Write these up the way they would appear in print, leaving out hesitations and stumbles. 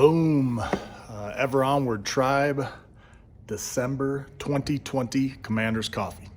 Boom. Ever Onward Tribe, December 2020 Commander's Coffee.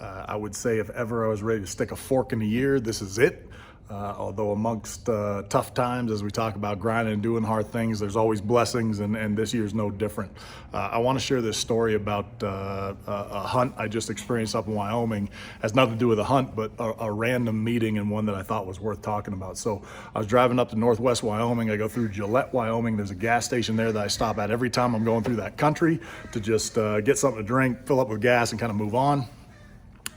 I would say if ever I was ready to stick a fork in the year, this is it. Although amongst tough times, as we talk about grinding and doing hard things, there's always blessings, and this year's no different. I want to share this story about a hunt I just experienced up in Wyoming. It has nothing to do with a hunt, but a random meeting, and one that I thought was worth talking about. So I was driving up to northwest Wyoming. I go through Gillette, Wyoming. There's a gas station there that I stop at every time I'm going through that country to just get something to drink, fill up with gas, and kind of move on.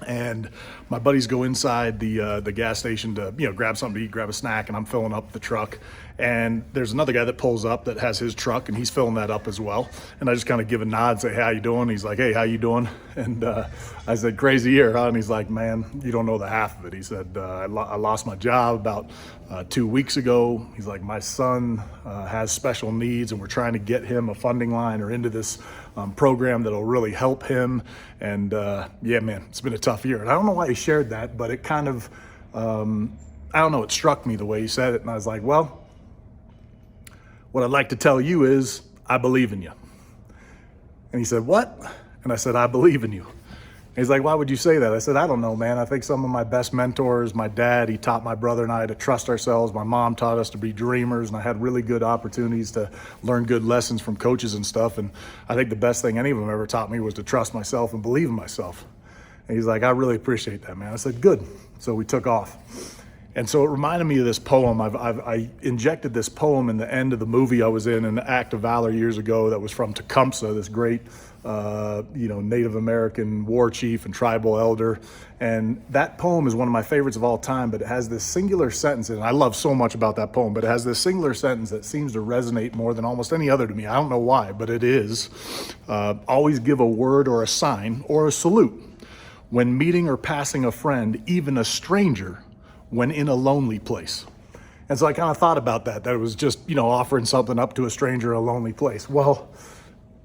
And my buddies go inside the gas station to grab something to eat, grab a snack, and I'm filling up the truck. And there's another guy that pulls up that has his truck, and he's filling that up as well. And I just kind of give a nod, say, "Hey, how you doing?" He's like, "Hey, how you doing?" And I said, "Crazy year, huh?" And he's like, "Man, you don't know the half of it." He said, I lost my job about 2 weeks ago. He's like, "My son has special needs, and we're trying to get him a funding line or into this program that'll really help him." And yeah, man, it's been a tough year. And I don't know why he shared that, but it kind of, I don't know, it struck me the way he said it. And I was like, well, what I'd like to tell you is I believe in you. And he said, "What?" And I said, "I believe in you." And he's like, "Why would you say that?" I said, "I don't know, man. I think some of my best mentors, my dad, he taught my brother and I to trust ourselves. My mom taught us to be dreamers, and I had really good opportunities to learn good lessons from coaches and stuff. And I think the best thing any of them ever taught me was to trust myself and believe in myself." And he's like, "I really appreciate that, man." I said, "Good." So we took off. And so it reminded me of this poem. I injected this poem in the end of the movie I was in An Act of Valor years ago that was from Tecumseh, this great Native American war chief and tribal elder. And that poem is one of my favorites of all time, but it has this singular sentence, and I love so much about that poem, but it has this singular sentence that seems to resonate more than almost any other to me. I don't know why, but it is, always give a word or a sign or a salute when meeting or passing a friend, even a stranger, when in a lonely place. And so I kind of thought about that it was just, offering something up to a stranger in a lonely place. Well,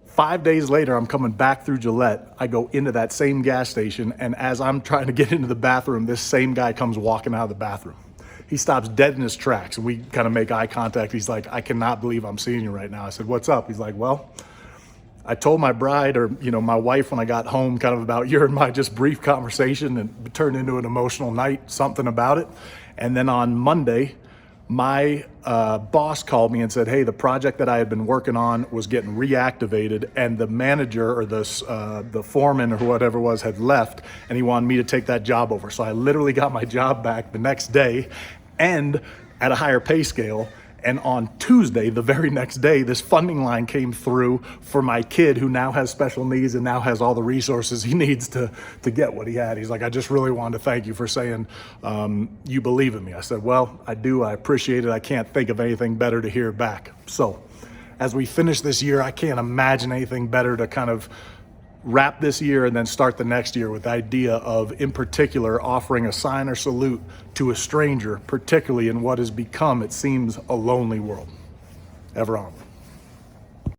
5 days later, I'm coming back through Gillette. I go into that same gas station, and as I'm trying to get into the bathroom, this same guy comes walking out of the bathroom. He stops dead in his tracks, and we kind of make eye contact. He's like, "I cannot believe I'm seeing you right now." I said, "What's up?" He's like, "Well, I told my bride, or my wife, when I got home, kind of about your and my just brief conversation, and it turned into an emotional night, something about it. And then on Monday, my boss called me and said, hey, the project that I had been working on was getting reactivated, and the manager or the foreman or whatever it was had left, and he wanted me to take that job over." So I literally got my job back the next day and at a higher pay scale. And on Tuesday, the very next day, this funding line came through for my kid who now has special needs and now has all the resources he needs to get what he had. He's like, "I just really wanted to thank you for saying you believe in me." I said, "Well, I do. I appreciate it. I can't think of anything better to hear back." So as we finish this year, I can't imagine anything better to kind of wrap this year and then start the next year with the idea of, in particular, offering a sign or salute to a stranger, particularly in what has become, it seems, a lonely world. Ever on.